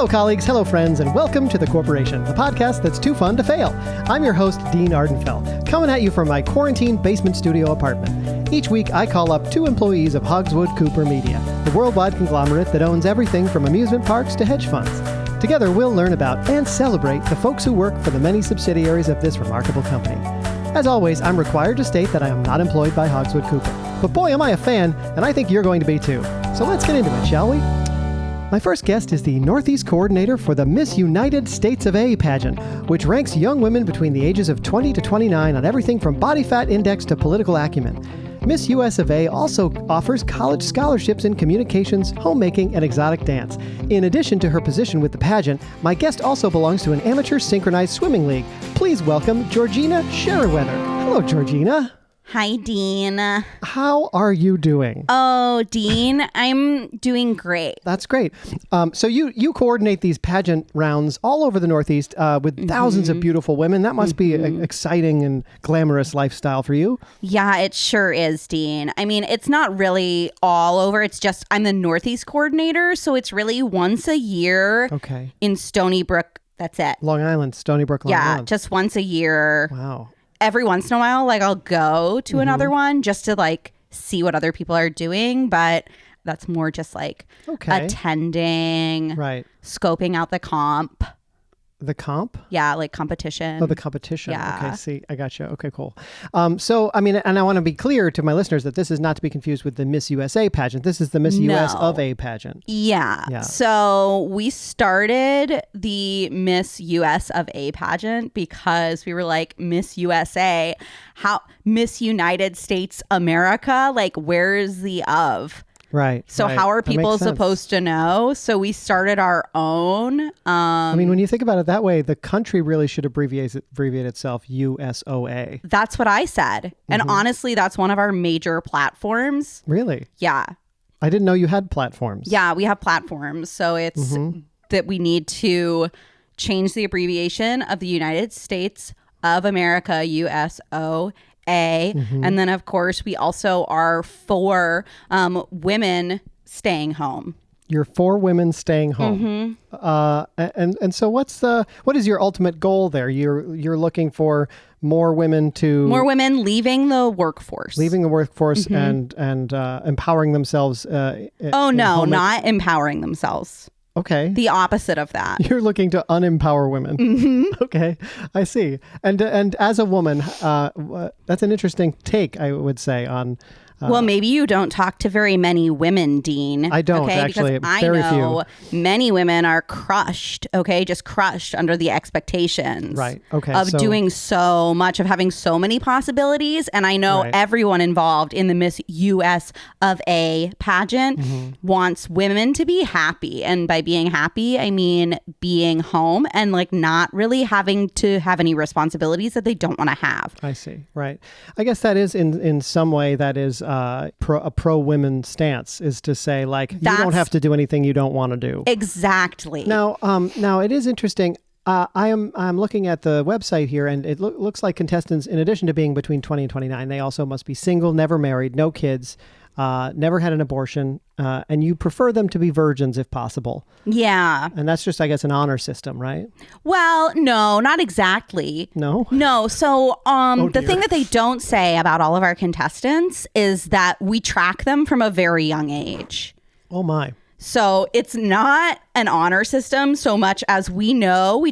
Hello, colleagues. Hello, friends, and welcome to The Corporation, the podcast that's too fun to fail. I'm your host, Dean Ardenfell, coming at you from my quarantine basement studio apartment. Each week, I call up two employees of Hogswood-Cooper Media, the worldwide conglomerate that owns everything from amusement parks to hedge funds. Together, we'll learn about and celebrate the folks who work for the many subsidiaries of this remarkable company. As always, I'm required to state that I am not employed by Hogswood-Cooper. But boy, am I a fan, and I think you're going to be too. So let's get into it, shall we? My first guest is the Northeast coordinator for the Miss United States of A pageant, which ranks young women between the ages of 20 to 29 on everything from body fat index to political acumen. Miss US of A also offers college scholarships in communications, homemaking, and exotic dance. In addition to her position with the pageant, my guest also belongs to an amateur synchronized swimming league. Please welcome Georgina Sheriweather. Hello, Georgina. Hi, Dean. How are you doing? Oh, Dean, I'm doing great. That's great. So you coordinate these pageant rounds all over the Northeast with thousands of beautiful women. That must be an exciting and glamorous lifestyle for you. Yeah, it sure is, Dean. I mean, it's not really all over. It's just I'm the Northeast coordinator, so it's really once a year in Stony Brook. That's it. Long Island, Stony Brook, Long Island. Yeah, just once a year. Wow. Every once in a while, like I'll go to another one just to like see what other people are doing, but that's more just like attending, right? Scoping out the comp. The comp? Yeah, like competition. Oh, the competition. Yeah. Okay, see, I got you. Okay, cool. So, I mean, and I want to be clear to my listeners that this is not to be confused with the Miss USA pageant. This is the Miss US of A pageant. Yeah. So we started the Miss US of A pageant because we were like, Miss USA, how Miss United States America, like where's the of? Right. So how are people supposed to know? So we started our own. I mean, when you think about it that way, the country really should abbreviate itself USOA. That's what I said. And honestly, that's one of our major platforms. Really? Yeah. I didn't know you had platforms. Yeah, we have platforms. So it's that we need to change the abbreviation of the United States of America, USOA. And then, of course, we also are for women staying home. You're for women staying home. And so what is your ultimate goal there? You're looking for more women leaving the workforce. And empowering themselves. Not empowering themselves. Okay. The opposite of that. You're looking to unempower women. Okay, I see. And as a woman, that's an interesting take, I would say, on... well, maybe you don't talk to very many women, Dean. I don't, actually. Because very I know few. Many women are crushed, just crushed under the expectations. Right, okay. Of doing so much, of having so many possibilities. And I know everyone involved in the Miss US of A pageant wants women to be happy. And by being happy, I mean being home and like not really having to have any responsibilities that they don't want to have. I see, right. I guess that is in some way that is... a pro-women stance is to say, like, you don't have to do anything you don't want to do. Exactly. Now it is interesting. I'm looking at the website here, and it looks like contestants, in addition to being between 20 and 29, they also must be single, never married, no kids, never had an abortion, and you prefer them to be virgins if possible. Yeah. And that's just, I guess, an honor system, right? Well, no, not exactly. No? No. So the thing that they don't say about all of our contestants is that we track them from a very young age. Oh, my. So it's not an honor system so much as we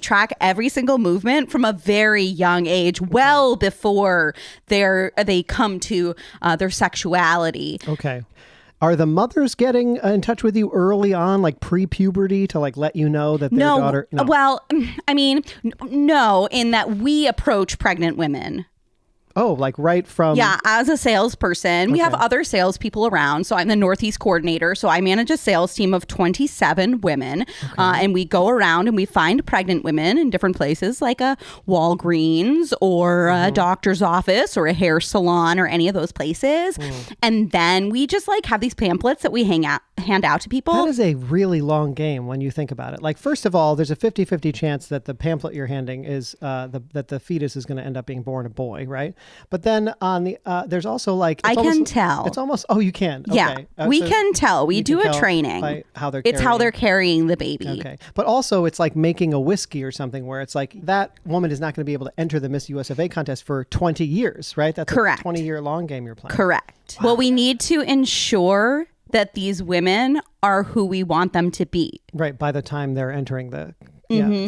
track every single movement from a very young age, well before they come to their sexuality. Okay. Are the mothers getting in touch with you early on, like pre-puberty, to like let you know that their daughter? No. Well, I mean, no, in that we approach pregnant women. Oh, like right from... Yeah, as a salesperson. We have other salespeople around. So I'm the Northeast coordinator. So I manage a sales team of 27 women. And we go around and we find pregnant women in different places like a Walgreens or a doctor's office or a hair salon or any of those places. And then we just like have these pamphlets that we hand out to people. That is a really long game when you think about it. Like, first of all, there's a 50-50 chance that the pamphlet you're handing is that the fetus is going to end up being born a boy, right? But then on the there's also like I can tell. It's almost you can. Yeah, okay. we can tell. We do a training. By how they're it's how they're carrying the baby. Okay, but also it's like making a whiskey or something where it's like that woman is not going to be able to enter the Miss US of A contest for 20 years, right? That's correct. A 20-year long game you're playing. Correct. Wow. Well, we need to ensure that these women are who we want them to be. Right, by the time they're entering the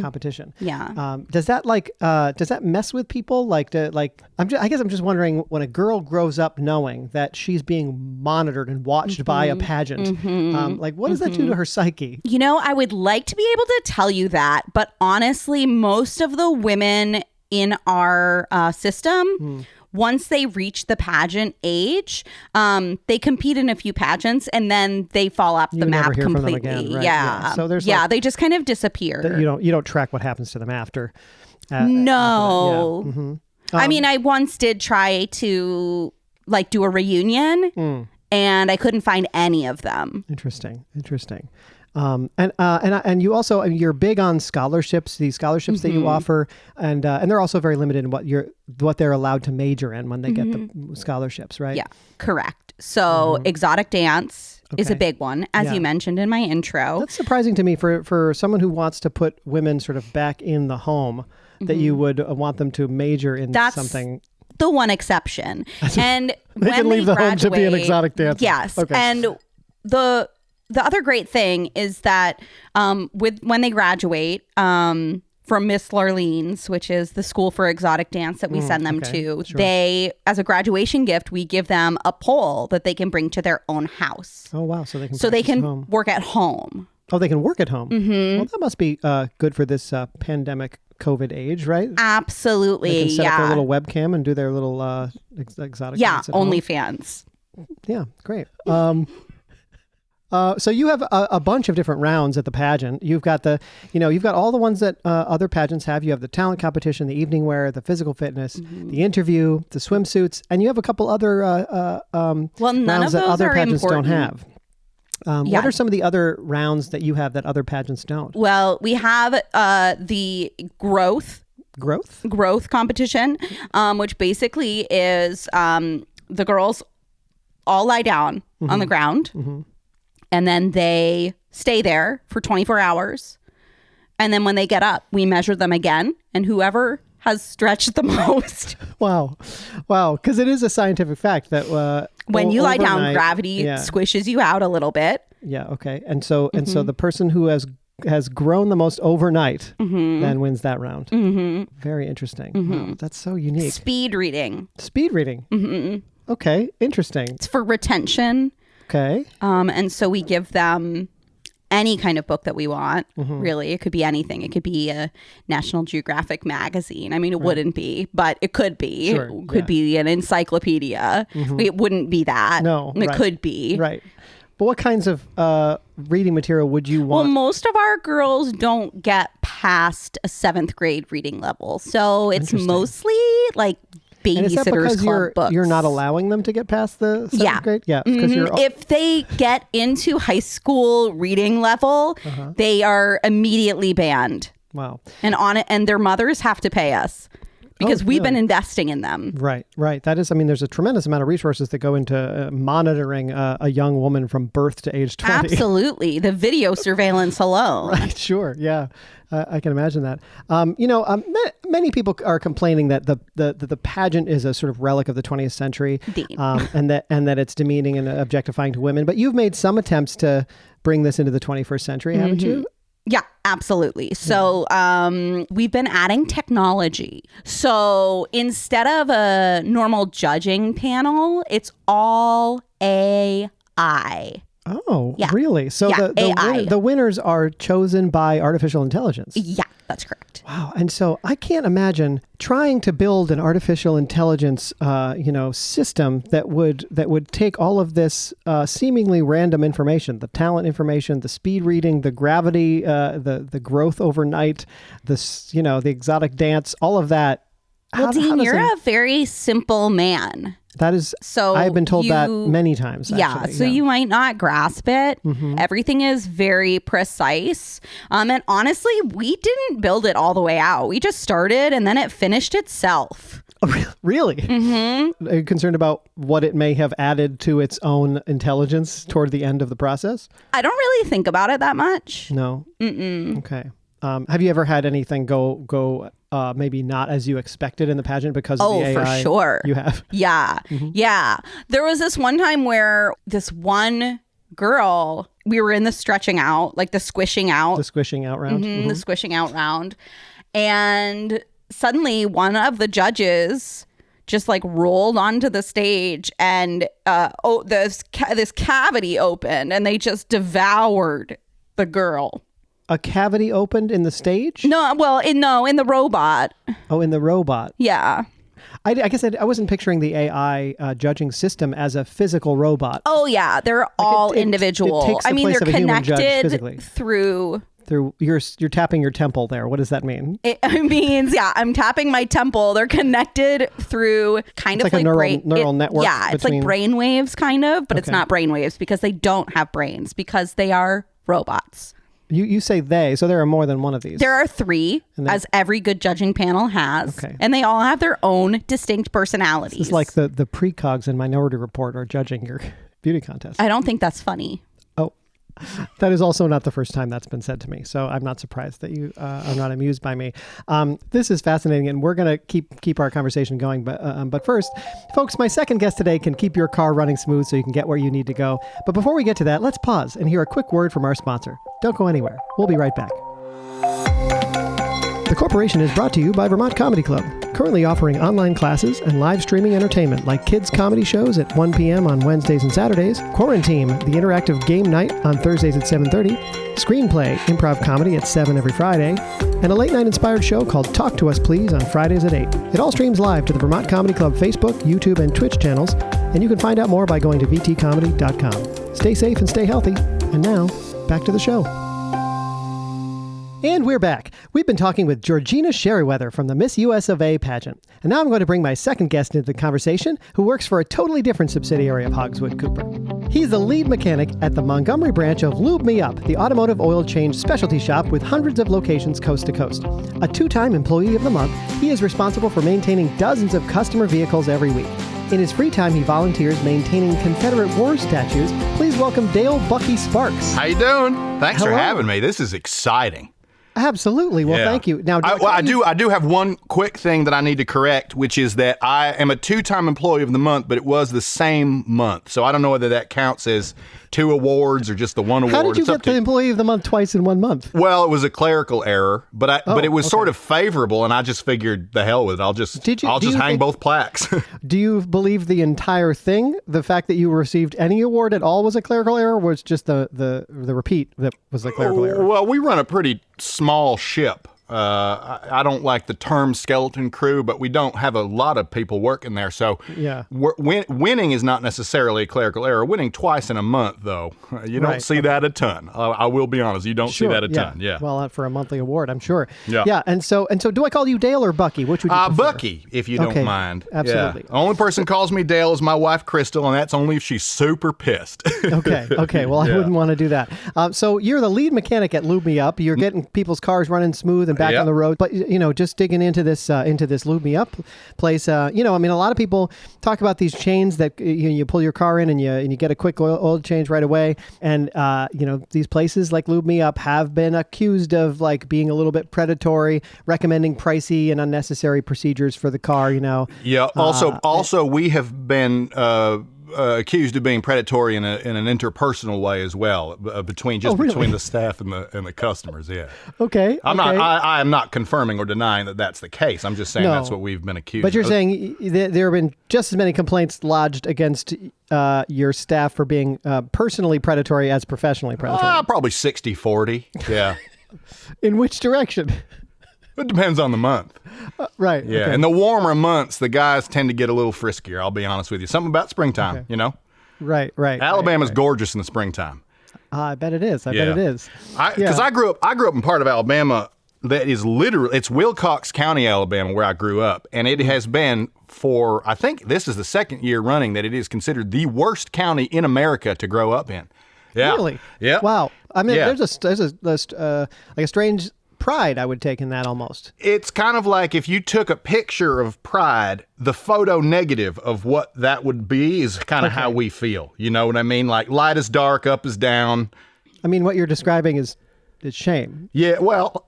competition. Yeah. Does that mess with people? I guess I'm just wondering, when a girl grows up knowing that she's being monitored and watched by a pageant, what does that do to her psyche? You know, I would like to be able to tell you that, but honestly, most of the women in our system, once they reach the pageant age, they compete in a few pageants and then they fall off the map completely. From them again, right? Yeah. So there's they just kind of disappear. You don't track what happens to them after. No. After that. I mean, I once did try to do a reunion and I couldn't find any of them. Interesting. And you also, you're big on scholarships, these scholarships that you offer, and they're also very limited in what they're allowed to major in when they get the scholarships, right? Yeah, correct. So exotic dance is a big one, as you mentioned in my intro. That's surprising to me for someone who wants to put women sort of back in the home, that you would want them to major in something. The one exception. And they can leave the home to be an exotic dancer. Yes. Okay. And the other great thing is that when they graduate from Miss Lurlene's, which is the school for exotic dance that we send them to, they, as a graduation gift, we give them a pole that they can bring to their own house. Oh, wow. So they can work at home. Oh, they can work at home. Well, that must be good for this pandemic COVID age, right? Absolutely. They can set up their little webcam and do their little exotic dance at OnlyFans. Yeah, great. So you have a bunch of different rounds at the pageant. You've got you've got all the ones that other pageants have. You have the talent competition, the evening wear, the physical fitness, the interview, the swimsuits, and you have a couple other rounds that other pageants don't have. What are some of the other rounds that you have that other pageants don't? Well, we have the growth competition, which basically is the girls all lie down on the ground. And then they stay there for 24 hours. And then when they get up, we measure them again. And whoever has stretched the most. Wow. Because it is a scientific fact that when you lie down, gravity squishes you out a little bit. Yeah. Okay. And so the person who has grown the most overnight then wins that round. Very interesting. Wow, that's so unique. Speed reading. Okay. Interesting. It's for retention. Okay. And so we give them any kind of book that we want, really. It could be anything. It could be a National Geographic magazine. I mean, it wouldn't be, but it could be. Sure, it could be an encyclopedia. It wouldn't be that. No. It could be. Right. But what kinds of reading material would you want? Well, most of our girls don't get past a 7th grade reading level. So it's mostly like Babysitter's Club books. You're not allowing them to get past the 7th grade? Yeah. If they get into high school reading level, they are immediately banned. Wow. And their mothers have to pay us because we've been investing in them. Right. That is, there's a tremendous amount of resources that go into monitoring a young woman from birth to age 20. Absolutely. The video surveillance alone. Right. Sure. Yeah. I can imagine that. Many people are complaining that the pageant is a sort of relic of the 20th century, and that it's demeaning and objectifying to women. But you've made some attempts to bring this into the 21st century, haven't you? Yeah, absolutely. So we've been adding technology. So instead of a normal judging panel, it's all AI. Oh, really? So the winners are chosen by artificial intelligence? Yeah, that's correct. Wow. And so I can't imagine trying to build an artificial intelligence, system that would take all of this seemingly random information, the talent information, the speed reading, the gravity, the growth overnight, the exotic dance, all of that. Well, Dean, you're a very simple man. That is, so I've been told that many times. Actually. So you might not grasp it. Everything is very precise. And honestly, we didn't build it all the way out. We just started and then it finished itself. Really? Mm-hmm. Are you concerned about what it may have added to its own intelligence toward the end of the process? I don't really think about it that much. No. Mm-mm. Okay. Have you ever had anything go maybe not as you expected in the pageant because of the AI? Oh, for sure. You have? Yeah. Mm-hmm. Yeah. There was this one time where this one girl, we were in the stretching out, like the squishing out. The squishing out round? Mm-hmm, the squishing out round. And suddenly one of the judges just like rolled onto the stage and this cavity opened and they just devoured the girl. A cavity opened in the stage? No, well, in the robot. Oh, in the robot. Yeah. I guess I wasn't picturing the AI judging system as a physical robot. Oh, yeah. They're all individual. It takes the place they're of a human judge physically. connected through... You're tapping your temple there. What does that mean? It means, yeah, I'm tapping my temple. They're connected through kind it's of like a neural network. Yeah, it's like brain waves kind of, but it's not brain waves because they don't have brains because they are robots. You say they, so there are more than one of these. There are 3, as every good judging panel has, and they all have their own distinct personalities. It's like the precogs in Minority Report are judging your beauty contest. I don't think that's funny. Oh, that is also not the first time that's been said to me, so I'm not surprised that you are not amused by me. This is fascinating, and we're going to keep our conversation going. But first, folks, my second guest today can keep your car running smooth so you can get where you need to go. But before we get to that, let's pause and hear a quick word from our sponsor. Don't go anywhere. We'll be right back. The Corporation is brought to you by Vermont Comedy Club, currently offering online classes and live streaming entertainment like kids' comedy shows at 1 p.m. on Wednesdays and Saturdays, Quarantine, the interactive game night on Thursdays at 7:30, Screenplay, improv comedy at 7 every Friday, and a late-night inspired show called Talk to Us Please on Fridays at 8. It all streams live to the Vermont Comedy Club Facebook, YouTube, and Twitch channels, and you can find out more by going to vtcomedy.com. Stay safe and stay healthy. And now, back to the show. And we're back. We've been talking with Georgina Sheriweather from the Miss US of A pageant. And now I'm going to bring my second guest into the conversation, who works for a totally different subsidiary of Hogswood-Cooper. He's the lead mechanic at the Montgomery branch of Lube Me Up, the automotive oil change specialty shop with hundreds of locations coast to coast. A 2-time Employee of the Month, he is responsible for maintaining dozens of customer vehicles every week. In his free time, he volunteers maintaining Confederate war statues. Please welcome Dale Bucky Sparks. How you doing? Thanks Hello. for having me. This is exciting. Absolutely. Well, thank you. Now, I do have one quick thing that I need to correct, which is that I am a 2-time Employee of the Month, but it was the same month. So I don't know whether that counts as 2 awards or just the 1 award. How did you get the Employee of the Month twice in 1 month? Well, it was a clerical error, but it was sort of favorable, and I just figured the hell with it. I'll just hang both plaques. Do you believe the entire thing? The fact that you received any award at all was a clerical error, or was just the repeat that was a clerical error? Well, we run a pretty small ship. I don't like the term skeleton crew, but we don't have a lot of people working there. So winning is not necessarily a clerical error. Winning twice in a month, though, you don't see that a ton. I will be honest. You don't see that a ton. Yeah. Well, for a monthly award, I'm sure. Yeah. Yeah. And so do I call you Dale or Bucky? Which would you prefer? Bucky, if you don't mind. Absolutely. Yeah. The only person calls me Dale is my wife, Crystal, and that's only if she's super pissed. Okay. Well, I wouldn't want to do that. So you're the lead mechanic at Lube Me Up. You're getting people's cars running smooth and back on the road. But, just digging into this Lube Me Up place, a lot of people talk about these chains that you pull your car in and you get a quick oil change right away. And, these places like Lube Me Up have been accused of like being a little bit predatory, recommending pricey and unnecessary procedures for the car, Yeah. Also, we have been accused of being predatory in an interpersonal way as well, between the staff and the customers. Yeah. Okay. I am not confirming or denying that that's the case. I'm just saying that's what we've been accused. But you're saying there have been just as many complaints lodged against your staff for being personally predatory as professionally predatory. Probably 60-40. Yeah. In which direction? It depends on the month. Right. Yeah. Okay. In the warmer months, the guys tend to get a little friskier, I'll be honest with you. Something about springtime, Right. Alabama's gorgeous in the springtime. I bet it is. I bet it is. Because I grew up in part of Alabama that is literally, it's Wilcox County, Alabama, where I grew up. And it has been for, I think this is the second year running that it is considered the worst county in America to grow up in. Yeah. Really? Yeah. Wow. I mean, there's a strange pride, I would take in that almost. It's kind of like if you took a picture of pride, the photo negative of what that would be is kind of how we feel. You know what I mean? Like light is dark, up is down. I mean, what you're describing is shame. Yeah, well,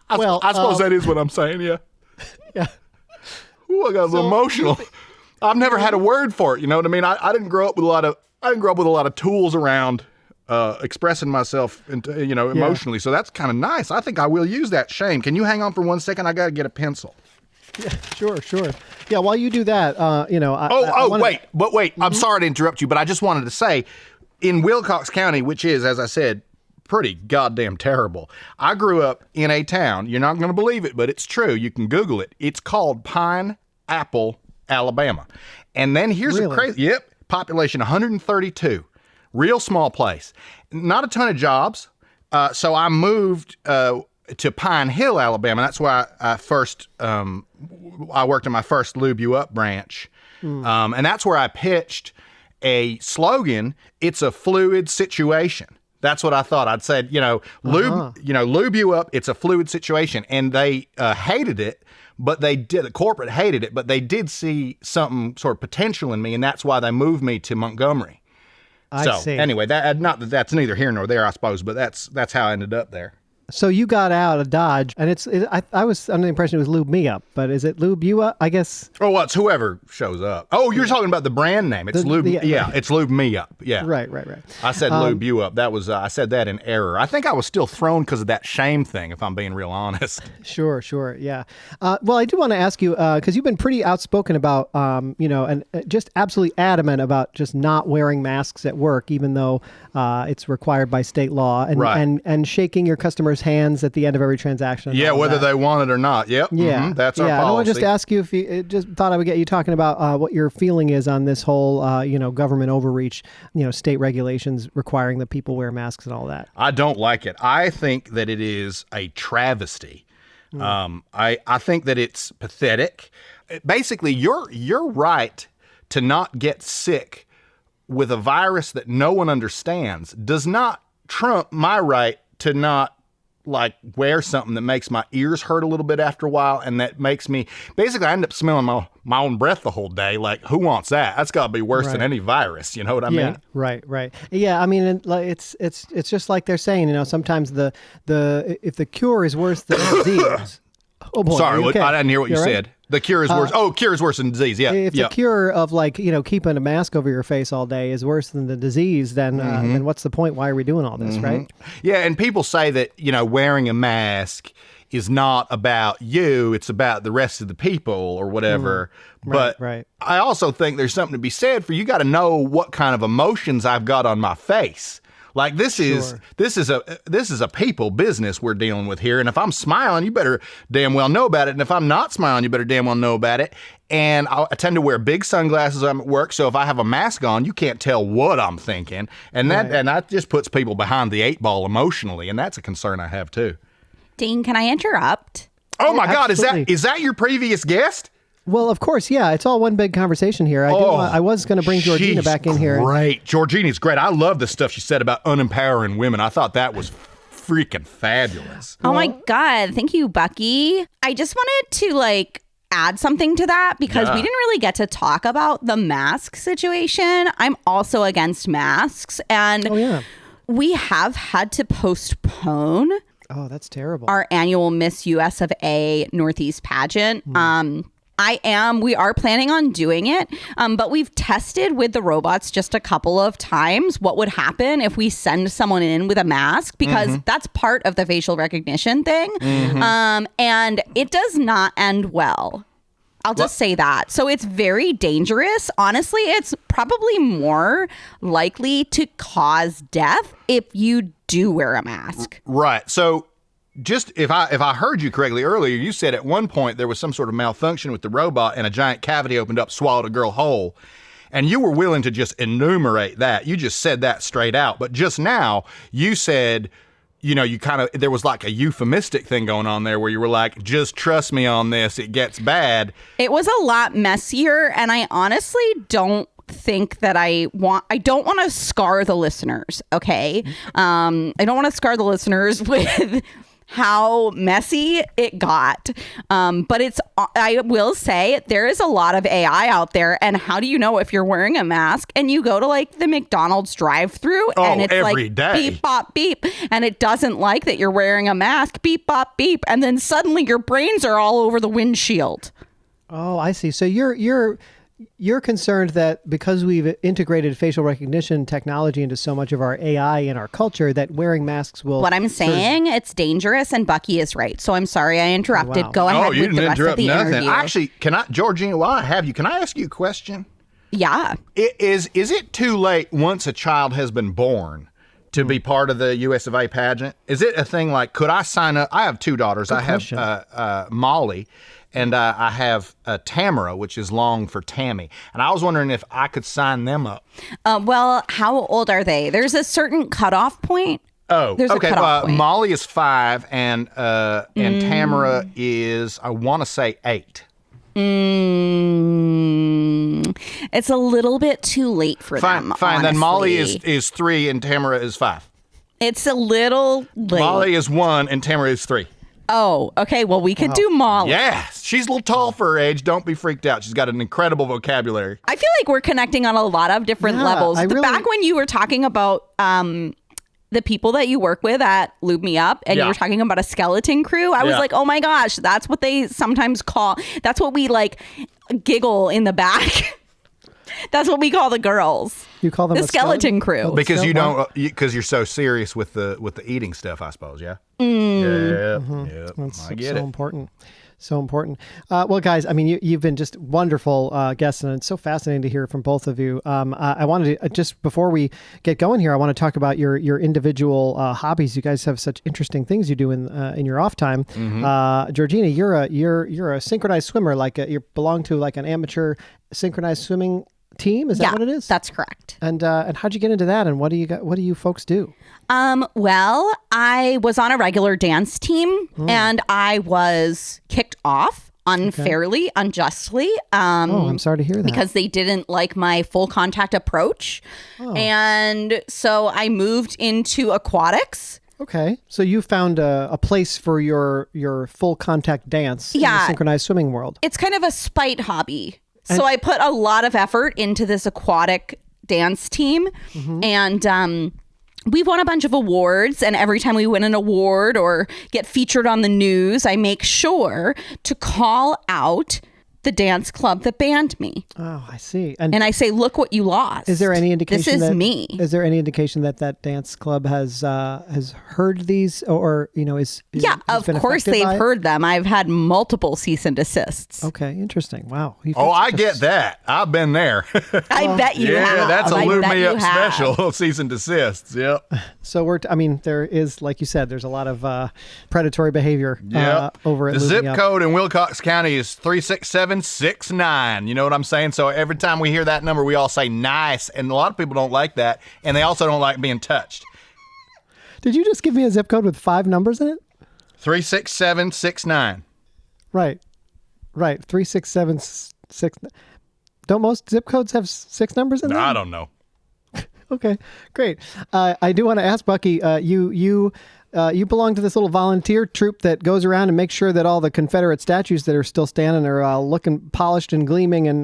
I suppose that is what I'm saying, yeah. Yeah. Ooh, I got a little emotional. I've never had a word for it, you know what I mean? I didn't grow up with a lot of tools around expressing myself, emotionally. So that's kind of nice. I think I will use that. Shame. Can you hang on for 1 second? I got to get a pencil. Yeah, sure. Yeah, while you do that, wait. Mm-hmm. I'm sorry to interrupt you, but I just wanted to say, in Wilcox County, which is, as I said, pretty goddamn terrible. I grew up in a town. You're not going to believe it, but it's true. You can Google it. It's called Pineapple, Alabama. And then here's a crazy, population 132. Real small place. Not a ton of jobs. So I moved to Pine Hill, Alabama. That's where I worked in my first Lube You Up branch. And that's where I pitched a slogan, it's a fluid situation. That's what I thought. I'd said, lube you up, it's a fluid situation. And they hated it, but the corporate hated it, but they did see something sort of potential in me, and that's why they moved me to Montgomery. I see. Anyway, that's neither here nor there, I suppose, but that's how I ended up there. So you got out of Dodge, and I was under the impression it was Lube Me Up, but is it Lube You Up? I guess. Oh, well, it's whoever shows up. Oh, you're talking about the brand name. It's Lube. It's Lube Me Up. Yeah. Right. I said Lube You Up. That was I said that in error. I think I was still thrown because of that shame thing, if I'm being real honest. Sure. Yeah. Well, I do want to ask you because you've been pretty outspoken about, and just absolutely adamant about just not wearing masks at work, even though it's required by state law, and shaking your customers' hands at the end of every transaction. Yeah, whether they want it or not. Yep. Yeah. That's our policy. I want to just ask you if you just thought I would get you talking about what your feeling is on this whole, government overreach, state regulations requiring that people wear masks and all that. I don't like it. I think that it is a travesty. I think that it's pathetic. Basically, you're right to not get sick with a virus that no one understands does not trump my right to not wear something that makes my ears hurt a little bit after a while, and that makes me basically I end up smelling my own breath the whole day. Like, who wants that? That's got to be worse than any virus. You know what I mean? Right. Yeah, I mean, it's just like they're saying. Sometimes the if the cure is worse than the disease. Oh boy! Sorry, okay? I didn't hear what you said. The cure is worse. Cure is worse than disease. Yeah. If the cure of keeping a mask over your face all day is worse than the disease, then what's the point? Why are we doing all this, right? Yeah, and people say that wearing a mask is not about you; it's about the rest of the people or whatever. But I also think there's something to be said for you got to know what kind of emotions I've got on my face. Like this is a people business we're dealing with here. And if I'm smiling, you better damn well know about it. And if I'm not smiling, you better damn well know about it. And I tend to wear big sunglasses when I'm at work. So if I have a mask on, you can't tell what I'm thinking. And that just puts people behind the 8 ball emotionally. And that's a concern I have too. Dean, can I interrupt? Oh my God, is that your previous guest? Well, of course, yeah. It's all one big conversation here. I was going to bring Georgina back in here. Great. Georgina's great. I love the stuff she said about unempowering women. I thought that was freaking fabulous. Oh my God. Thank you, Bucky. I just wanted to add something to that because we didn't really get to talk about the mask situation. I'm also against masks. And we have had to postpone. Oh, that's terrible. Our annual Miss US of A Northeast pageant. We are planning on doing it, but we've tested with the robots just a couple of times what would happen if we send someone in with a mask, because that's part of the facial recognition thing. And it does not end well. I'll just say that. So it's very dangerous. Honestly, it's probably more likely to cause death if you do wear a mask. Right. So just if I heard you correctly earlier, you said at one point there was some sort of malfunction with the robot and a giant cavity opened up, swallowed a girl whole. And you were willing to just enumerate that. You just said that straight out. But just now you said, there was like a euphemistic thing going on there where you were like, just trust me on this. It gets bad. It was a lot messier. And I honestly don't think that I don't want to scar the listeners. Okay. I don't want to scar the listeners with how messy it got. But I will say there is a lot of AI out there. And how do you know if you're wearing a mask and you go to like the McDonald's drive-thru and it's every like day. beep, bop, beep. And it doesn't like that you're wearing a mask, beep, bop, beep. And then suddenly your brains are all over the windshield. Oh, I see. So you're concerned that because we've integrated facial recognition technology into so much of our AI in our culture, that wearing masks will... What I'm saying, it's dangerous, and Bucky is right. So I'm sorry I interrupted. Wow. Go ahead with the rest of the interview. Actually, Georgina, while I have you, can I ask you a question? Yeah. Is it too late once a child has been born to be part of the US of A pageant? Is it a thing like, could I sign up? I have two daughters. Good question. I have Molly. And I have Tamara, which is long for Tammy. And I was wondering if I could sign them up. Well, how old are they? There's a certain cutoff point. Oh, There's okay. A cutoff point. Molly is 5, and Tamara is, I want to say, 8. It's a little bit too late for them. Fine. Then honestly. Molly is 3, and Tamara is 5. It's a little late. Molly is 1, and Tamara is 3. Oh, okay. Well, we could do Molly. Yes. She's a little tall for her age. Don't be freaked out. She's got an incredible vocabulary. I feel like we're connecting on a lot of different levels. Back when you were talking about the people that you work with at Lube Me Up and you were talking about a skeleton crew, I was like, oh my gosh, that's what they sometimes call, that's what we like giggle in the back. That's what we call the girls. You call them the skeleton crew. Because you don't, because you're so serious with the eating stuff, I suppose. Yeah. Yeah. That's I get so it. important. So important. Well, guys, I mean, you've been just wonderful guests, and it's so fascinating to hear from both of you. I wanted to, just before we get going here, I want to talk about your individual hobbies. You guys have such interesting things you do in your off time. Georgina, you're a synchronized swimmer. Like you belong to like an amateur synchronized swimming team. Is that what it is? That's correct. And how'd you get into that? And what do you folks do? Well, I was on a regular dance team and I was kicked off unfairly, unjustly. I'm sorry to hear that. Because they didn't like my full contact approach. And so I moved into aquatics. Okay. So you found a place for your full contact dance in the synchronized swimming world. It's kind of a spite hobby. So I put a lot of effort into this aquatic dance team and we've won a bunch of awards, and every time we win an award or get featured on the news, I make sure to call out the dance club that banned me. Oh, I see. And I say, look what you lost. Is there any indication this is me? Is there any indication that dance club has heard these, or is of course they've heard them. I've had multiple cease and desists. Okay, interesting. Wow. I get that. I've been there. I bet you have. Yeah, that's a Lube Me Up special, cease and desists. Yep. So there is, like you said, there's a lot of predatory behavior over at the Lube zip Me Up. code in Wilcox County is 36769. You know what I'm saying? So every time we hear that number, we all say nice, and a lot of people don't like that, and they also don't like being touched. Did you just give me a zip code with 5 numbers in it? 36769. Right. 36769. Don't most zip codes have 6 numbers in them? I don't know. Okay, great. I do want to ask Bucky, you belong to this little volunteer troop that goes around and makes sure that all the Confederate statues that are still standing are looking polished and gleaming. And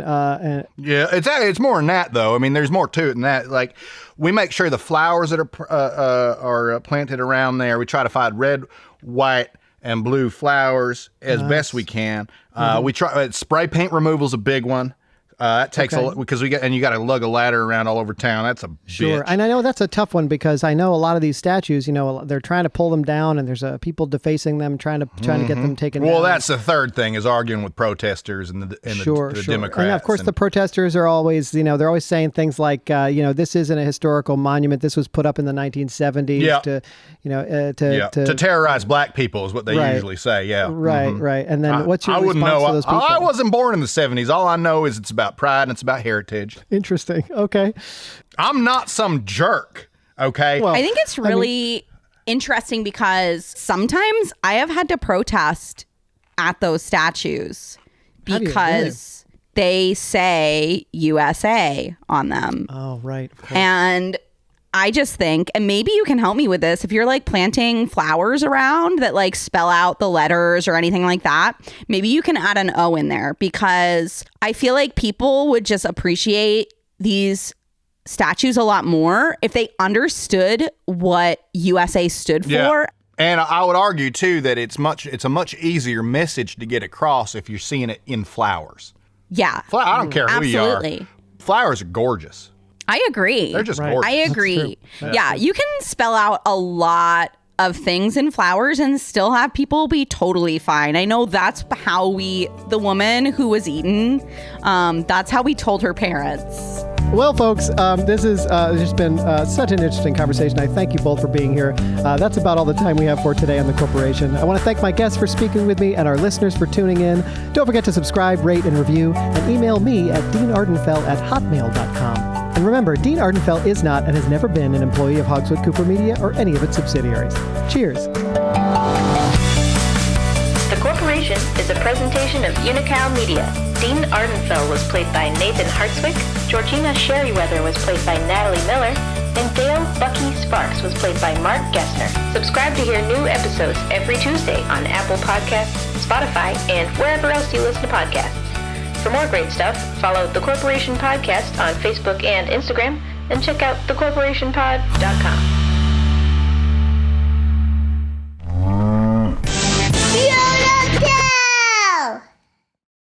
yeah, it's more than that, though. I mean, there's more to it than that. Like, we make sure the flowers that are planted around there, we try to find red, white, and blue flowers as best we can. We try spray paint removal is a big one. That takes a lot because you got to lug a ladder around all over town. That's a bitch. And I know that's a tough one because I know a lot of these statues, they're trying to pull them down, and there's people defacing them, trying to get them taken down. Well, that's the third thing is arguing with protesters and the Democrats. And of course, the protesters are always, they're always saying things like, this isn't a historical monument. This was put up in the 1970s to terrorize black people is what they usually say. Yeah. Right. And then what's your response to those people? I wasn't born in the 70s. All I know is it's about pride and it's about heritage. Interesting. Okay. I'm not some jerk. Okay. Well, I think it's really interesting because sometimes I have had to protest at those statues because they say USA on them. Oh, right. And I just think, and maybe you can help me with this, if you're like planting flowers around that like spell out the letters or anything like that, maybe you can add an O in there, because I feel like people would just appreciate these statues a lot more if they understood what USA stood for. And I would argue too that it's a much easier message to get across if you're seeing it in flowers. Yeah. I don't care who you are. Absolutely. Flowers are gorgeous. I agree. They're just gorgeous. I agree. Yeah, you can spell out a lot of things in flowers and still have people be totally fine. I know that's how the woman who was eaten, that's how we told her parents. Well, folks, this has just been such an interesting conversation. I thank you both for being here. That's about all the time we have for today on The Corporation. I want to thank my guests for speaking with me and our listeners for tuning in. Don't forget to subscribe, rate, and review, and email me at deanardenfell@hotmail.com. And remember, Dean Ardenfell is not and has never been an employee of Hogswood-Cooper Media or any of its subsidiaries. Cheers. The Corporation is a presentation of Unical Media. Dean Ardenfell was played by Nathan Hartswick, Georgina Sheriweather was played by Natalie Miller, and Dale Bucky Sparks was played by Mark Gessner. Subscribe to hear new episodes every Tuesday on Apple Podcasts, Spotify, and wherever else you listen to podcasts. For more great stuff, follow The Corporation Podcast on Facebook and Instagram, and check out thecorporationpod.com.